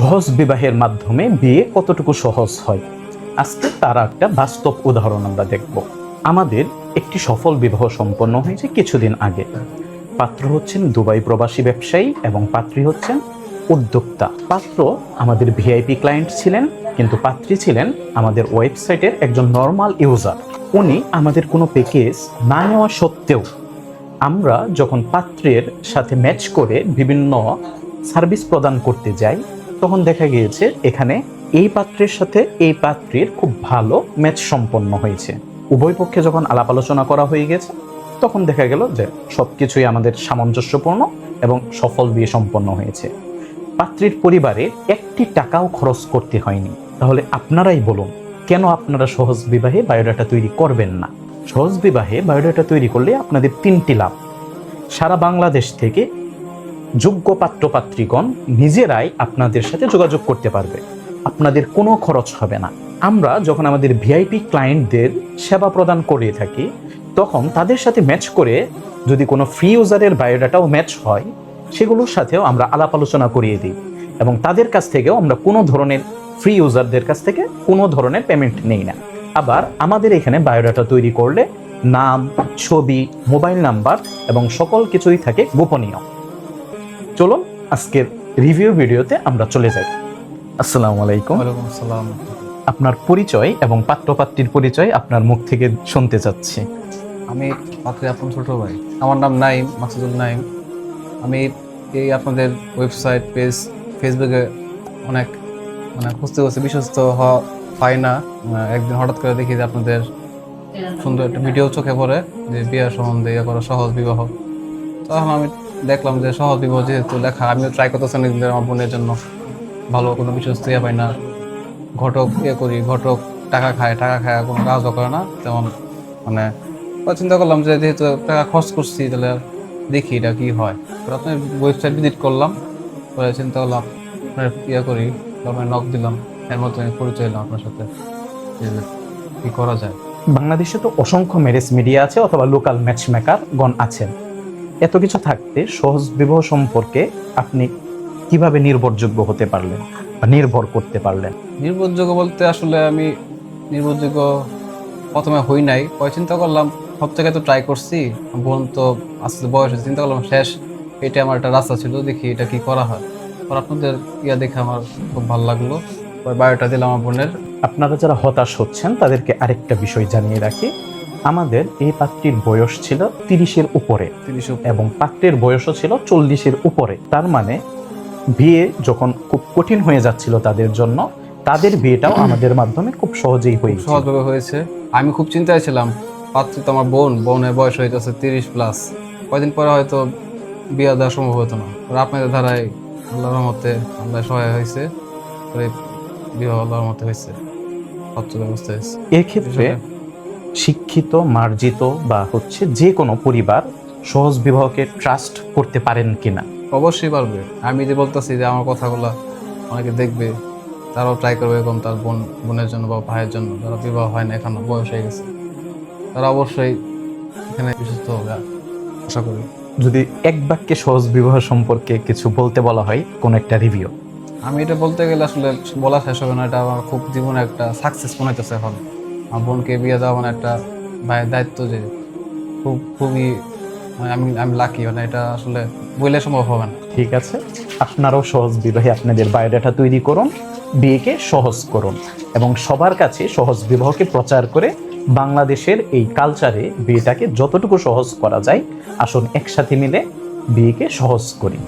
সহজ বিবাহের মাধ্যমে বিয়ে কতটুকু সহজ হয়, আজকে তার একটা বাস্তব উদাহরণ আমরা দেখব। আমাদের একটি সফল বিবাহ সম্পন্ন হয়েছে কিছুদিন আগে। পাত্র হচ্ছেন দুবাই প্রবাসী ব্যবসায়ী এবং পাত্রী হচ্ছেন উদ্যোক্তা। পাত্র আমাদের ভিআইপি ক্লায়েন্ট ছিলেন, কিন্তু পাত্রী ছিলেন আমাদের ওয়েবসাইটের একজন নর্মাল ইউজার। উনি আমাদের কোনো প্যাকেজ না নেওয়া সত্ত্বেও আমরা যখন পাত্রের সাথে ম্যাচ করে বিভিন্ন সার্ভিস প্রদান করতে যাই, তখন দেখা গিয়েছে এখানে এই পাত্রের সাথে এই পাত্রীর খুব ভালো ম্যাচ সম্পন্ন হয়েছে। উভয় পক্ষে যখন আলাপ আলোচনা করা হয়ে গেছে, তখন দেখা গেল যে সবকিছুই আমাদের সামঞ্জস্যপূর্ণ এবং সফল বিয়ে সম্পন্ন হয়েছে। পাত্রীর পরিবারে একটি টাকাও খরচ করতে হয়নি। তাহলে আপনারাই বলুন, কেন আপনারা সহজ বিবাহে বায়োডাটা তৈরি করবেন না? সহজ বিবাহে বায়োডাটা তৈরি করলে আপনাদের তিনটি লাভ। সারা বাংলাদেশ থেকে যোগ্য পাত্রপাত্রীগণ নিজেরাই আপনাদের সাথে যোগাযোগ করতে পারবে, আপনাদের কোনো খরচ হবে না। আমরা যখন আমাদের ভিআইপি ক্লায়েন্টদের সেবা প্রদান করে থাকি, তখন তাদের সাথে ম্যাচ করে যদি কোনো ফ্রি ইউজারের বায়োডাটাও ম্যাচ হয়, সেগুলোর সাথেও আমরা আলাপ আলোচনা করিয়ে দিই এবং তাদের কাছ থেকেও আমরা কোনো ধরনের ফ্রি ইউজারদের কাছ থেকে কোনো ধরনের পেমেন্ট নেই না। আবার আমাদের এখানে বায়োডাটা তৈরি করলে নাম, ছবি, মোবাইল নাম্বার এবং সকল কিছুই থাকে গোপনীয়। চলুন আজকের রিভিউ ভিডিওতে আমরা চলে যাই। আসসালামু আলাইকুম। ওয়ালাইকুম আসসালাম। আপনার পরিচয় এবং পাত্রপাত্রীর পরিচয় আপনার মুখ থেকে শুনতে চাচ্ছি। আমি পাত্রী আপনার ছোট ভাই। আমার নাম নাইম, মাকসুদুল নাইম। আমি এই আপনাদের ওয়েবসাইট পেজ ফেসবুকে অনেক খুঁজতে বিশ্বস্ত হয় না। একদিন হঠাৎ করে দেখি যে আপনাদের সুন্দর একটা ভিডিও চোখে পড়ে, যে বিয়ে সম্বন্ধে ইয়ে করা সহজ বিবাহ। তখন আমি দেখলাম যে সহজ বিবাহ যেহেতু লেখা, আমিও ট্রাই করতেছি নিজেদের আমার বোনের জন্য। ভালো কোনো বিশ্বস্ত ইয়ে পাই না, ঘটক করি, ঘটক টাকা খায় কোনো কাজও করে না তেমন। চিন্তা করলাম যে যেহেতু টাকা খরচ করছি, তাহলে দেখি এটা কি হয়। আপনার ওয়েবসাইট ভিজিট করলাম, পরে চিন্তা করলাম আপনার করি, তারপরে নক দিলাম। এর মতো পরিচয় এলাম আপনার সাথে, কি করা যায়। বাংলাদেশে তো অসংখ্য ম্যারেজ মিডিয়া আছে অথবা লোকাল ম্যাচ মেকার গণ আছেন। এত কিছু থাকতে সহজ বিবাহ সম্পর্কে আপনি কিভাবে নির্ভরযোগ্য হতে পারলেন বা নির্ভর করতে পারলেন? নির্ভরযোগ্য বলতে আসলে আমি নির্ভরযোগ্য প্রথমে হই নাই। পরে চিন্তা করলাম সব জায়গায় তো ট্রাই করছি, বোন তো আস্তে বয়স হয়েছে, চিন্তা করলাম শেষ এটা আমার একটা রাস্তা ছিল, দেখি এটা কি করা হয়। পর আপনাদের দেখে আমার খুব ভালো লাগলো, পরে বায়োটা দিলাম আমার বোনের। আপনারা যারা হতাশ হচ্ছেন তাদেরকে আরেকটা বিষয় জানিয়ে রাখি, আমাদের এই পাত্রীর বয়স ছিল 30-এর উপরে এবং পাত্রের বয়সও ছিল 40-এর উপরে। তার মানে বিয়ে যখন খুব কঠিন হয়ে যাচ্ছিল তাদের জন্য, তাদের বিয়েটাও আমাদের মাধ্যমে খুব সহজেই সহজভাবে হয়েছে। আমি খুব চিন্তায় ছিলাম, পাত্রী তো আমার বোনের বয়স হয়েছে 30+। কয়দিন পরে হয়তো বিয়ে দেওয়া সম্ভব হতো না। আপনাদের ধারায় আল্লাহর রহমতে আল্লাহ সহায় হয়েছে, বিবাহ আল্লাহর রহমতে হয়েছে, সচ্ছল ব্যবস্থা হয়েছে। এক্ষেত্রে শিক্ষিত, মার্জিত বা যে কোনো পরিবার সহজ বিবাহকে ট্রাস্ট করতে পারেন কিনা? অবশ্যই পারবে। আমি যে বলতেছি যে আমার কথাগুলো অনেকে দেখবে, তারাও ট্রাই করবে এরকম তার বোনের জন্য বা ভাইয়ের জন্য যারা বিবাহ হয় না, এখনো বয়স হয়ে গেছে, তারা অবশ্যই এখানে বিশ্বস্ত হবে আশা করি। যদি এক বাক্যে সহজ বিবাহ সম্পর্কে কিছু বলতে বলা হয়, কোন একটা রিভিউ? আমি এটা বলতে গেলে আসলে বলা শেষ হবে না। এটা আমার খুব জীবনে একটা সাকসেস মনে হইতেছে এখন। আমার বোনকে বিয়ে দেওয়া একটা ভাইয়ের দায়িত্ব, যে খুবই আমি লাকি। এটা আসলে বললে সম্ভব হবে না। ঠিক আছে, আপনারাও সহজ বিবাহে আপনাদের বায়োডাটা তৈরি করুন, বিয়েকে সহজ করুন এবং সবার কাছে সহজ বিবাহকে প্রচার করে বাংলাদেশের এই কালচারে বিয়েটাকে যতটুকু সহজ করা যায়, আসুন একসাথে মিলে বিয়েকে সহজ করি।